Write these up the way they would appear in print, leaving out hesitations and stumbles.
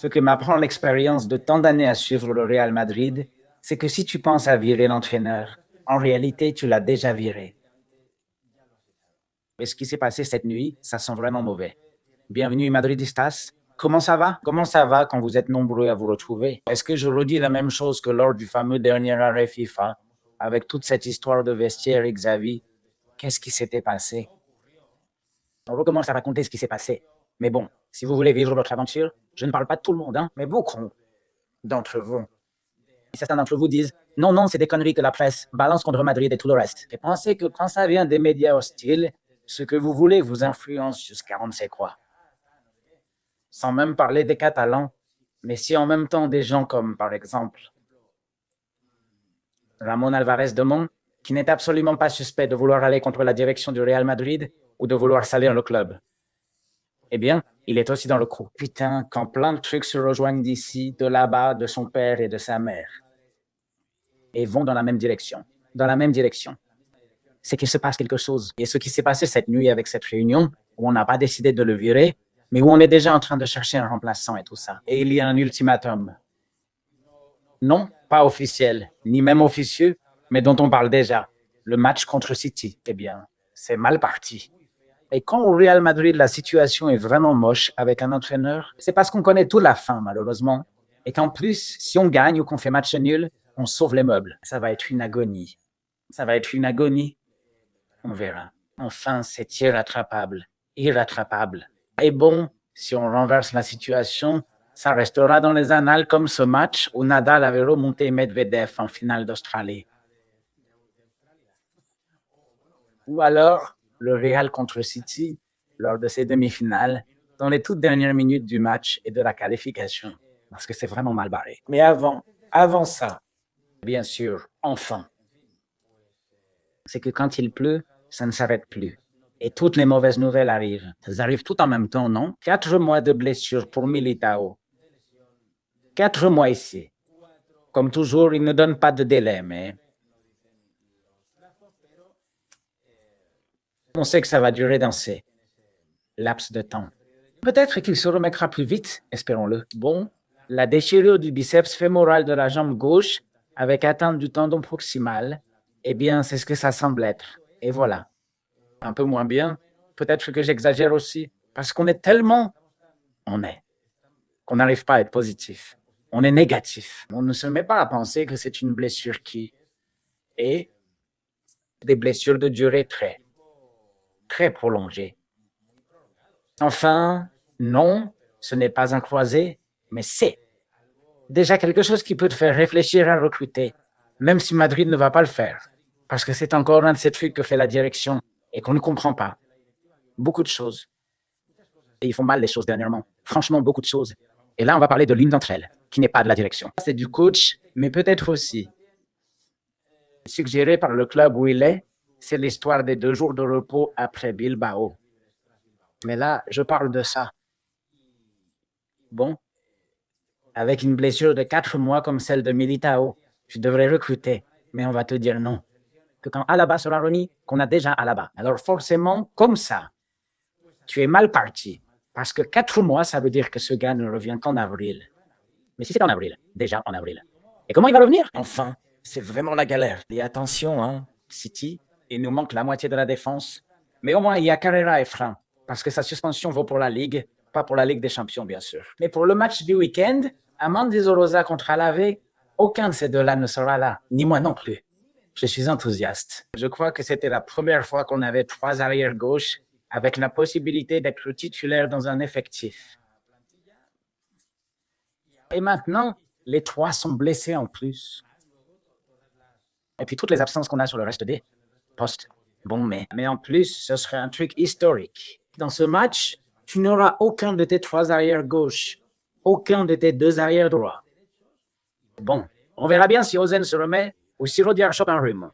Ce que m'apprend l'expérience de tant d'années à suivre le Real Madrid, c'est que si tu penses à virer l'entraîneur, en réalité, tu l'as déjà viré. Et ce qui s'est passé cette nuit, ça sent vraiment mauvais. Bienvenue Madridistas. Comment ça va? Comment ça va quand vous êtes nombreux à vous retrouver? Est-ce que je redis la même chose que lors du fameux dernier arrêt FIFA, avec toute cette histoire de vestiaire et Xavi? Qu'est-ce qui s'était passé? On recommence à raconter ce qui s'est passé. Mais bon, si vous voulez vivre votre aventure, je ne parle pas de tout le monde, hein, mais beaucoup d'entre vous. Certains d'entre vous disent non, non, c'est des conneries que la presse balance contre Madrid et tout le reste. Et pensez que quand ça vient des médias hostiles, ce que vous voulez vous influence jusqu'à on ne sait quoi. Sans même parler des Catalans, mais si en même temps des gens comme, par exemple, Ramon Alvarez de Mon, qui n'est absolument pas suspect de vouloir aller contre la direction du Real Madrid ou de vouloir salir le club, eh bien, il est aussi dans le coup. Putain, quand plein de trucs se rejoignent d'ici, de là-bas, de son père et de sa mère, et vont dans la même direction, c'est qu'il se passe quelque chose. Et ce qui s'est passé cette nuit avec cette réunion, où on n'a pas décidé de le virer, mais où on est déjà en train de chercher un remplaçant et tout ça. Et il y a un ultimatum. Non, pas officiel, ni même officieux, mais dont on parle déjà. Le match contre City. Eh bien, c'est mal parti. Et quand au Real Madrid, la situation est vraiment moche avec un entraîneur, c'est parce qu'on connaît tout la fin, malheureusement. Et qu'en plus, si on gagne ou qu'on fait match nul, on sauve les meubles. Ça va être une agonie. Ça va être une agonie. On verra. Enfin, c'est irrattrapable. Irrattrapable. Et bon, si on renverse la situation, ça restera dans les annales comme ce match où Nadal avait remonté Medvedev en finale d'Australie. Ou alors, le Real contre City lors de ces demi-finales, dans les toutes dernières minutes du match et de la qualification. Parce que c'est vraiment mal barré. Mais avant ça, bien sûr, enfin, c'est que quand il pleut, ça ne s'arrête plus. Et toutes les mauvaises nouvelles arrivent. Elles arrivent tout en même temps, non? 4 mois de blessure pour Militao. 4 mois ici. Comme toujours, il ne donne pas de délai, mais on sait que ça va durer dans ces laps de temps. Peut-être qu'il se remettra plus vite, espérons-le. Bon, la déchirure du biceps fémoral de la jambe gauche avec atteinte du tendon proximal, eh bien, c'est ce que ça semble être. Et voilà. Un peu moins bien. Peut-être que j'exagère aussi, parce qu'on est tellement... On est. Qu'on n'arrive pas à être positif. On est négatif. On ne se met pas à penser que c'est une blessure qui est des blessures de durée très prolongée. Enfin, non, ce n'est pas un croisé, mais c'est déjà quelque chose qui peut te faire réfléchir à recruter, même si Madrid ne va pas le faire, parce que c'est encore un de ces trucs que fait la direction et qu'on ne comprend pas. Beaucoup de choses. Et ils font mal les choses dernièrement. Franchement, beaucoup de choses. Et là, on va parler de l'une d'entre elles, qui n'est pas de la direction. C'est du coach, mais peut-être aussi suggéré par le club où il est, c'est l'histoire des 2 jours de repos après Bilbao. Mais là, je parle de ça. Bon, avec une blessure de 4 mois comme celle de Militao, je devrais recruter, mais on va te dire non. Que quand Alaba sera remis, qu'on a déjà Alaba. Alors forcément, comme ça, tu es mal parti. Parce que 4 mois, ça veut dire que ce gars ne revient qu'en avril. Mais si c'est en avril, déjà en avril. Et comment il va revenir? Enfin, c'est vraiment la galère. Et attention, hein, City, il nous manque la moitié de la défense. Mais au moins, il y a Carrera et Fran. Parce que sa suspension vaut pour la Ligue, pas pour la Ligue des Champions, bien sûr. Mais pour le match du week-end, à Mandy-Zoroza contre Alave, aucun de ces deux-là ne sera là, ni moi non plus. Je suis enthousiaste. Je crois que c'était la première fois qu'on avait 3 arrières gauche avec la possibilité d'être titulaire dans un effectif. Et maintenant, les 3 sont blessés en plus. Et puis toutes les absences qu'on a sur le reste des postes. Bon, mais en plus, ce serait un truc historique. Dans ce match, tu n'auras aucun de tes 3 arrières gauche, aucun de tes 2 arrières droits. Bon, on verra bien si Ozen se remet ou si Rodier chope un rhume.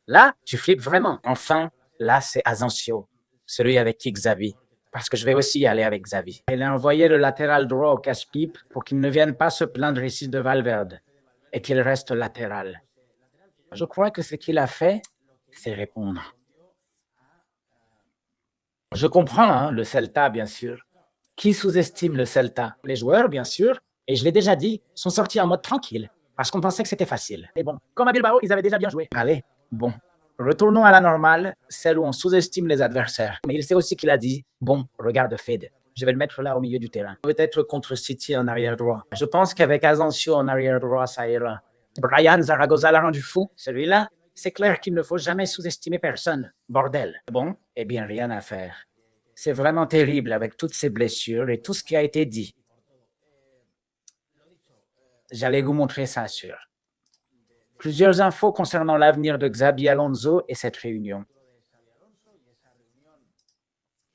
Là, tu flippes vraiment. Enfin, là, c'est Asensio, celui avec qui Xavi. Parce que je vais aussi y aller avec Xavi. Elle a envoyé le latéral droit au casse-pipe pour qu'il ne vienne pas se plaindre ici de Valverde et qu'il reste latéral. Je crois que ce qu'il a fait, c'est répondre. Je comprends, hein, le Celta, bien sûr. Qui sous-estime le Celta? Les joueurs, bien sûr, Et je l'ai déjà dit, sont sortis en mode tranquille, parce qu'on pensait que c'était facile. Et bon, comme à Bilbao, ils avaient déjà bien joué. Allez, bon, retournons à la normale, celle où on sous-estime les adversaires. Mais il sait aussi qu'il a dit, bon, regarde Fed, je vais le mettre là au milieu du terrain. Peut-être contre City en arrière droit. Je pense qu'avec Asensio en arrière droit, ça ira. Brian Zaragoza l'a rendu fou. Celui-là, c'est clair qu'il ne faut jamais sous-estimer personne. Bordel. Bon, eh bien, rien à faire. C'est vraiment terrible avec toutes ces blessures et tout ce qui a été dit. J'allais vous montrer ça sur plusieurs infos concernant l'avenir de Xabi Alonso et cette réunion,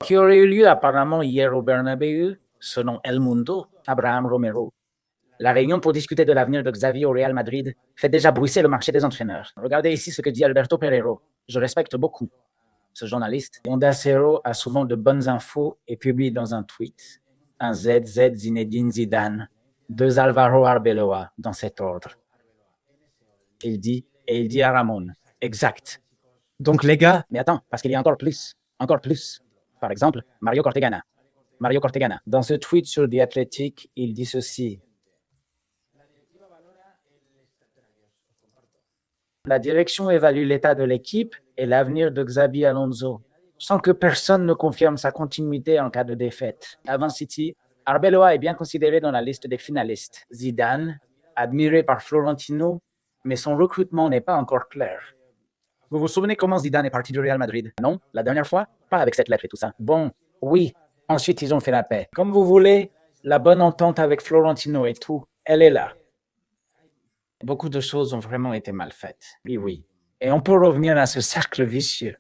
qui aurait eu lieu apparemment hier au Bernabéu, selon El Mundo, Abraham Romero. La réunion pour discuter de l'avenir de Xavi au Real Madrid fait déjà bruisser le marché des entraîneurs. Regardez ici ce que dit Alberto Pereiro. Je respecte beaucoup ce journaliste. Onda Cero a souvent de bonnes infos et publie dans un tweet un ZZ Zinedine Zidane, deux Alvaro Arbeloa, dans cet ordre. Il dit, et il dit à Ramon, exact. Donc les gars, mais attends, parce qu'il y a encore plus. Par exemple, Mario Cortegana. Dans ce tweet sur The Athletic, il dit ceci. La direction évalue l'état de l'équipe et l'avenir de Xabi Alonso, sans que personne ne confirme sa continuité en cas de défaite. Avant City, Arbeloa est bien considéré dans la liste des finalistes. Zidane, admiré par Florentino, mais son recrutement n'est pas encore clair. Vous vous souvenez comment Zidane est parti du Real Madrid? Non, la dernière fois? Pas avec cette lettre et tout ça. Bon, oui. Ensuite, ils ont fait la paix. Comme vous voulez, la bonne entente avec Florentino et tout, elle est là. Beaucoup de choses ont vraiment été mal faites. Oui. Et on peut revenir à ce cercle vicieux.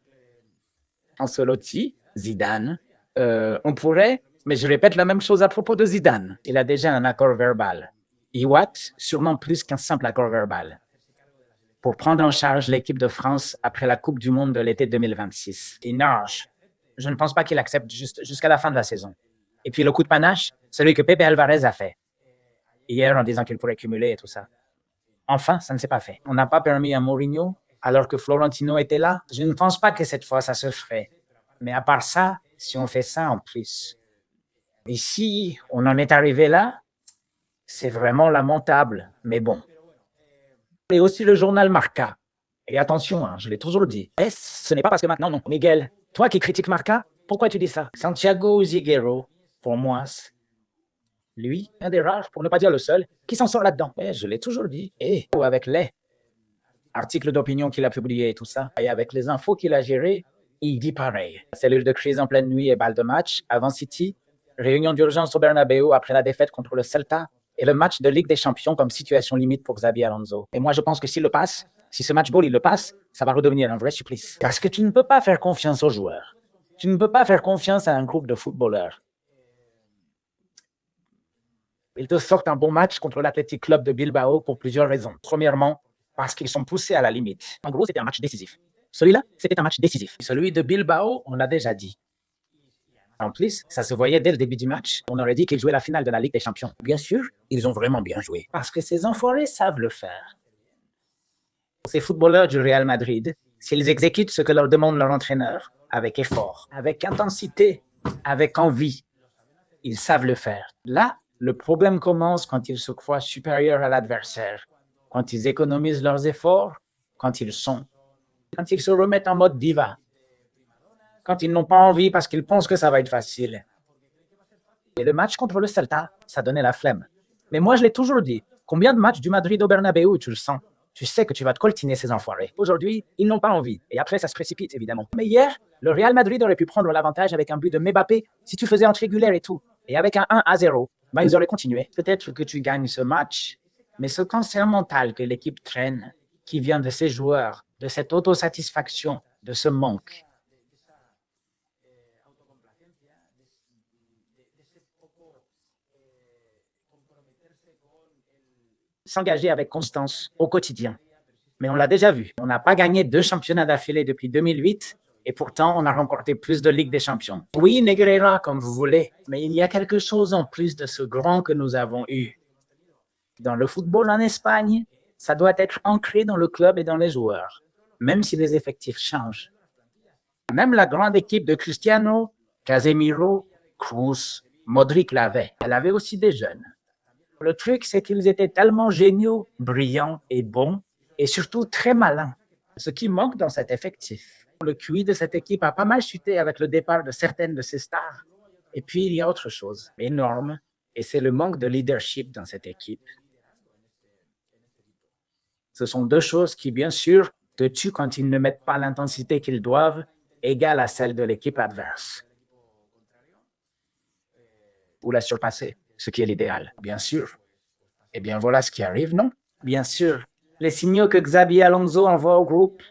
Ancelotti, Zidane, on pourrait, mais je répète la même chose à propos de Zidane. Il a déjà un accord verbal. Iwat, sûrement plus qu'un simple accord verbal, pour prendre en charge l'équipe de France après la Coupe du Monde de l'été 2026. Et nage. Je ne pense pas qu'il accepte jusqu'à la fin de la saison. Et puis le coup de panache, celui que Pepe Alvarez a fait hier en disant qu'il pourrait cumuler et tout ça. Enfin, ça ne s'est pas fait. On n'a pas permis à Mourinho alors que Florentino était là. Je ne pense pas que cette fois ça se ferait. Mais à part ça, si on fait ça en plus, et si on en est arrivé là, c'est vraiment lamentable. Mais bon. Et aussi le journal Marca. Et attention, je l'ai toujours dit. Ce n'est pas parce que maintenant, non. Miguel, toi qui critiques Marca, pourquoi tu dis ça? Santiago Ziguero, pour moi, lui, un des rares, pour ne pas dire le seul, qui s'en sort là-dedans. Je l'ai toujours dit. Et avec les articles d'opinion qu'il a publiés et tout ça, et avec les infos qu'il a gérées, il dit pareil. Cellule de crise en pleine nuit et balle de match, avant City, réunion d'urgence au Bernabéu après la défaite contre le Celta, et le match de Ligue des Champions comme situation limite pour Xabi Alonso. Et moi, je pense que s'il le passe, si ce match ball, il le passe, ça va redevenir un vrai supplice. Parce que tu ne peux pas faire confiance aux joueurs. Tu ne peux pas faire confiance à un groupe de footballeurs. Ils te sortent un bon match contre l'Athletic Club de Bilbao pour plusieurs raisons. Premièrement, parce qu'ils sont poussés à la limite. En gros, c'était un match décisif. Celui-là, c'était un match décisif. Celui de Bilbao, on l'a déjà dit. En plus, ça se voyait dès le début du match. On aurait dit qu'ils jouaient la finale de la Ligue des Champions. Bien sûr, ils ont vraiment bien joué. Parce que ces enfoirés savent le faire. Ces footballeurs du Real Madrid, s'ils exécutent ce que leur demande leur entraîneur, avec effort, avec intensité, avec envie, ils savent le faire. Là, le problème commence quand ils se croient supérieurs à l'adversaire, quand ils économisent leurs efforts, quand ils se remettent en mode diva, quand ils n'ont pas envie parce qu'ils pensent que ça va être facile. Et le match contre le Celta, ça donnait la flemme. Mais moi, je l'ai toujours dit, combien de matchs du Madrid au Bernabéu tu le sens? Tu sais que tu vas te coltiner ces enfoirés. Aujourd'hui, ils n'ont pas envie. Et après, ça se précipite, évidemment. Mais hier, le Real Madrid aurait pu prendre l'avantage avec un but de Mbappé si tu faisais un triangulaire et tout. Et avec un 1-0, ils auraient continué. Peut-être que tu gagnes ce match, mais ce cancer mental que l'équipe traîne, qui vient de ces joueurs, de cette autosatisfaction, de ce manque, s'engager avec constance au quotidien. Mais on l'a déjà vu. On n'a pas gagné 2 championnats d'affilée depuis 2008 et pourtant on a remporté plus de Ligue des Champions. Oui, Negreira comme vous voulez, mais il y a quelque chose en plus de ce grand que nous avons eu. Dans le football en Espagne, ça doit être ancré dans le club et dans les joueurs, même si les effectifs changent. Même la grande équipe de Cristiano, Casemiro, Kroos, Modric l'avait. Elle avait aussi des jeunes. Le truc, c'est qu'ils étaient tellement géniaux, brillants et bons, et surtout très malins. Ce qui manque dans cet effectif. Le QI de cette équipe a pas mal chuté avec le départ de certaines de ses stars. Et puis, il y a autre chose, énorme, et c'est le manque de leadership dans cette équipe. Ce sont deux choses qui, bien sûr, te tuent quand ils ne mettent pas l'intensité qu'ils doivent, égale à celle de l'équipe adverse. Ou la surpasser, ce qui est l'idéal, bien sûr. Eh bien, voilà ce qui arrive, non? Bien sûr. Les signaux que Xabi Alonso envoie au groupe,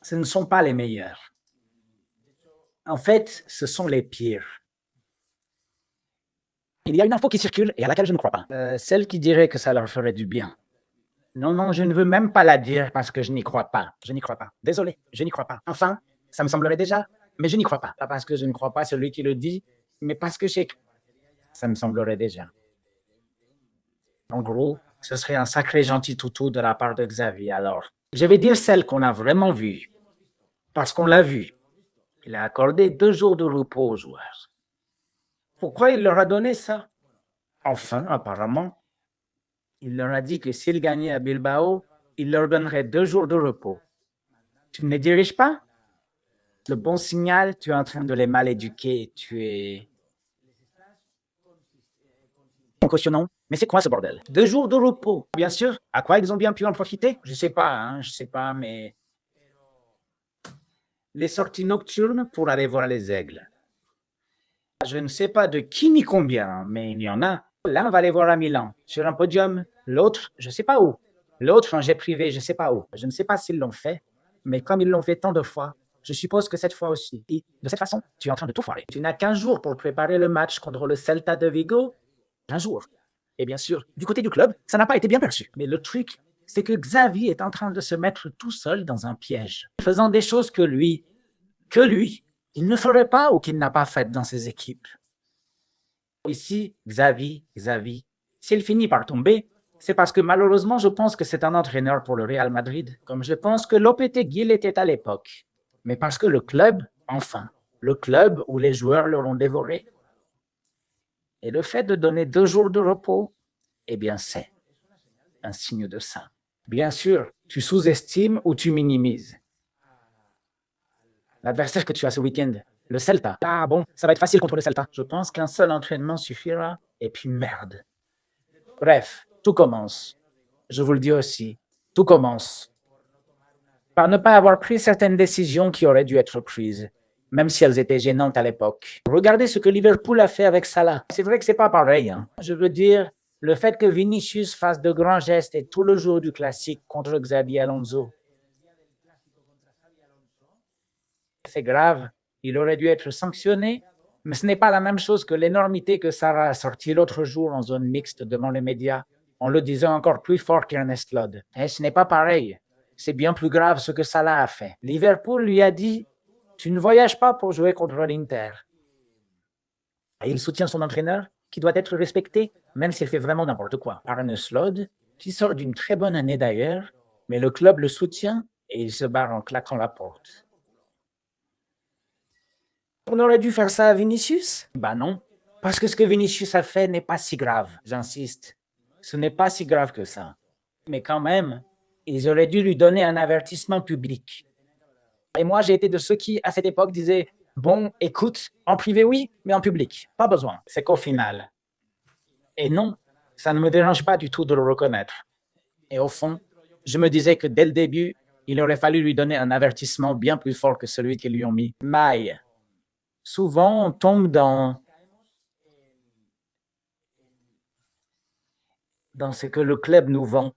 ce ne sont pas les meilleurs. En fait, ce sont les pires. Il y a une info qui circule et à laquelle je ne crois pas. Celle qui dirait que ça leur ferait du bien. Non, non, je ne veux même pas la dire parce que je n'y crois pas. Je n'y crois pas. Désolé, je n'y crois pas. Enfin, ça me semblerait déjà, mais je n'y crois pas. Pas parce que je ne crois pas celui qui le dit, mais parce que ça me semblerait déjà. En gros, ce serait un sacré gentil toutou de la part de Xavier, alors. Je vais dire celle qu'on a vraiment vue. Parce qu'on l'a vu. Il a accordé 2 jours de repos aux joueurs. Pourquoi il leur a donné ça? Enfin, apparemment, il leur a dit que s'ils gagnaient à Bilbao, il leur donnerait 2 jours de repos. Tu ne les diriges pas? Le bon signal, tu es en train de les mal éduquer, tu es... En cautionnant. Mais c'est quoi ce bordel? 2 jours de repos, bien sûr. À quoi ils ont bien pu en profiter? Je sais pas, hein, je sais pas, mais... Les sorties nocturnes pour aller voir les aigles. Je ne sais pas de qui ni combien, mais il y en a. L'un va aller voir à Milan, sur un podium. L'autre, je ne sais pas où. L'autre, en jet privé, je ne sais pas où. Je ne sais pas s'ils l'ont fait, mais comme ils l'ont fait tant de fois, je suppose que cette fois aussi. Et de cette façon, tu es en train de tout foirer. Tu n'as qu'un jour pour préparer le match contre le Celta de Vigo. Un jour. Et bien sûr, du côté du club, ça n'a pas été bien perçu. Mais le truc, c'est que Xavi est en train de se mettre tout seul dans un piège, faisant des choses que lui, il ne ferait pas ou qu'il n'a pas faites dans ses équipes. Ici, Xavi, s'il finit par tomber, c'est parce que malheureusement, je pense que c'est un entraîneur pour le Real Madrid, comme je pense que Lopetegui l'était à l'époque. Mais parce que le club, enfin, le club où les joueurs l'auront dévoré. Et le fait de donner 2 jours de repos, eh bien, c'est un signe de ça. Bien sûr, tu sous-estimes ou tu minimises l'adversaire que tu as ce week-end, le Celta. Ah bon, ça va être facile contre le Celta. Je pense qu'un seul entraînement suffira, et puis merde. Bref, tout commence. Je vous le dis aussi, tout commence par ne pas avoir pris certaines décisions qui auraient dû être prises, même si elles étaient gênantes à l'époque. Regardez ce que Liverpool a fait avec Salah. C'est vrai que c'est pas pareil, hein. Je veux dire, le fait que Vinicius fasse de grands gestes et tout le jour du classique contre Xabi Alonso, c'est grave. Il aurait dû être sanctionné, mais ce n'est pas la même chose que l'énormité que Sarah a sortie l'autre jour en zone mixte devant les médias, en le disant encore plus fort qu'Ernest Lod. Et ce n'est pas pareil. C'est bien plus grave ce que Salah a fait. Liverpool lui a dit « Tu ne voyages pas pour jouer contre l'Inter ». Et il soutient son entraîneur, qui doit être respecté, même s'il fait vraiment n'importe quoi. Arne Slot, qui sort d'une très bonne année d'ailleurs, mais le club le soutient et il se barre en claquant la porte. On aurait dû faire ça à Vinicius? Bah non, parce que ce que Vinicius a fait n'est pas si grave, j'insiste. Ce n'est pas si grave que ça. Mais quand même, ils auraient dû lui donner un avertissement public. Et moi, j'ai été de ceux qui, à cette époque, disaient « Bon, écoute, en privé, oui, mais en public, pas besoin. » C'est qu'au final. Et non, ça ne me dérange pas du tout de le reconnaître. Et au fond, je me disais que dès le début, il aurait fallu lui donner un avertissement bien plus fort que celui qu'ils lui ont mis. Maille. Souvent, on tombe dans ce que le club nous vend.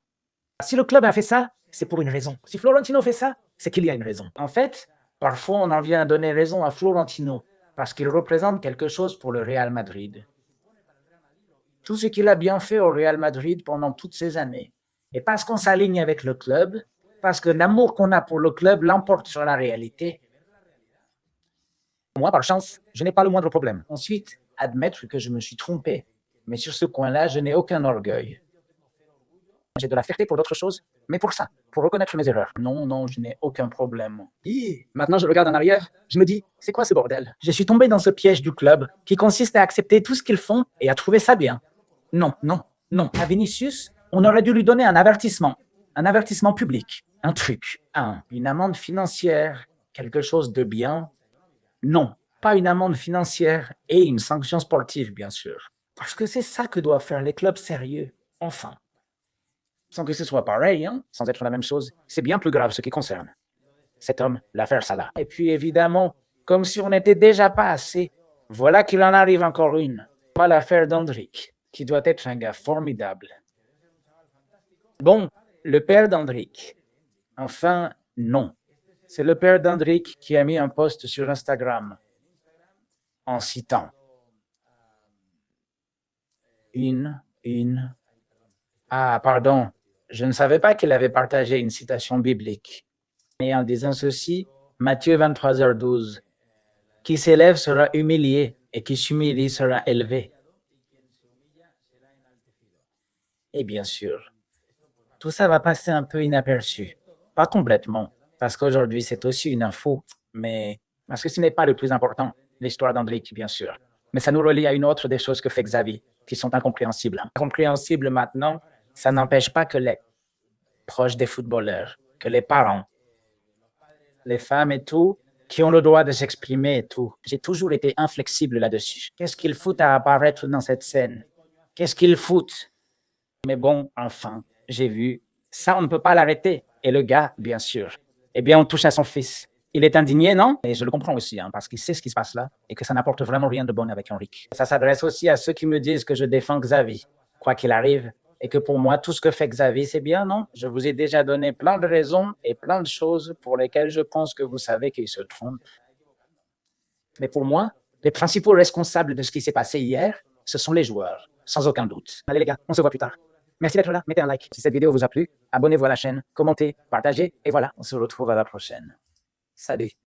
Si le club a fait ça, c'est pour une raison. Si Florentino fait ça, c'est qu'il y a une raison. En fait, parfois on en vient à donner raison à Florentino parce qu'il représente quelque chose pour le Real Madrid. Tout ce qu'il a bien fait au Real Madrid pendant toutes ces années. Et parce qu'on s'aligne avec le club, parce que l'amour qu'on a pour le club l'emporte sur la réalité. Moi, par chance, je n'ai pas le moindre problème. Ensuite, admettre que je me suis trompé. Mais sur ce point-là, je n'ai aucun orgueil. J'ai de la fierté pour d'autres choses, mais pour ça, pour reconnaître mes erreurs. Non, non, je n'ai aucun problème. Et maintenant, je regarde en arrière, je me dis, c'est quoi ce bordel? Je suis tombé dans ce piège du club qui consiste à accepter tout ce qu'ils font et à trouver ça bien. Non, non, non. À Vinicius, on aurait dû lui donner un avertissement public, un truc, une amende financière, quelque chose de bien. Non, pas une amende financière et une sanction sportive, bien sûr. Parce que c'est ça que doivent faire les clubs sérieux, enfin. Sans que ce soit pareil, sans être la même chose, c'est bien plus grave ce qui concerne cet homme, l'affaire Salah. Et puis évidemment, comme si on n'était déjà pas assez, voilà qu'il en arrive encore une. Pas l'affaire d'Hendrick, qui doit être un gars formidable. Bon, le père d'Hendrick. Enfin, non. C'est le père d'Hendrick qui a mis un post sur Instagram en citant Ah, pardon, je ne savais pas qu'il avait partagé une citation biblique. Et en disant ceci, Matthieu 23h12, qui s'élève sera humilié et qui s'humilie sera élevé. Et bien sûr, tout ça va passer un peu inaperçu. Pas complètement, parce qu'aujourd'hui c'est aussi une info, mais parce que ce n'est pas le plus important, l'histoire d'Andrick, bien sûr. Mais ça nous relie à une autre des choses que fait Xavi, qui sont incompréhensibles. Incompréhensibles maintenant, ça n'empêche pas que les proches des footballeurs, que les parents, les femmes et tout, qui ont le droit de s'exprimer et tout. J'ai toujours été inflexible là-dessus. Qu'est-ce qu'ils foutent à apparaître dans cette scène? Qu'est-ce qu'ils foutent? Mais bon, enfin, j'ai vu. Ça, on ne peut pas l'arrêter. Et le gars, bien sûr. Eh bien, on touche à son fils. Il est indigné, non? Et je le comprends aussi, parce qu'il sait ce qui se passe là et que ça n'apporte vraiment rien de bon avec Henrik. Ça s'adresse aussi à ceux qui me disent que je défends Xavi, quoi qu'il arrive, et que pour moi, tout ce que fait Xavi, c'est bien, non? Je vous ai déjà donné plein de raisons et plein de choses pour lesquelles je pense que vous savez qu'il se trompe. Mais pour moi, les principaux responsables de ce qui s'est passé hier, ce sont les joueurs, sans aucun doute. Allez les gars, on se voit plus tard. Merci d'être là, mettez un like. Si cette vidéo vous a plu, abonnez-vous à la chaîne, commentez, partagez, et voilà, on se retrouve à la prochaine. Salut.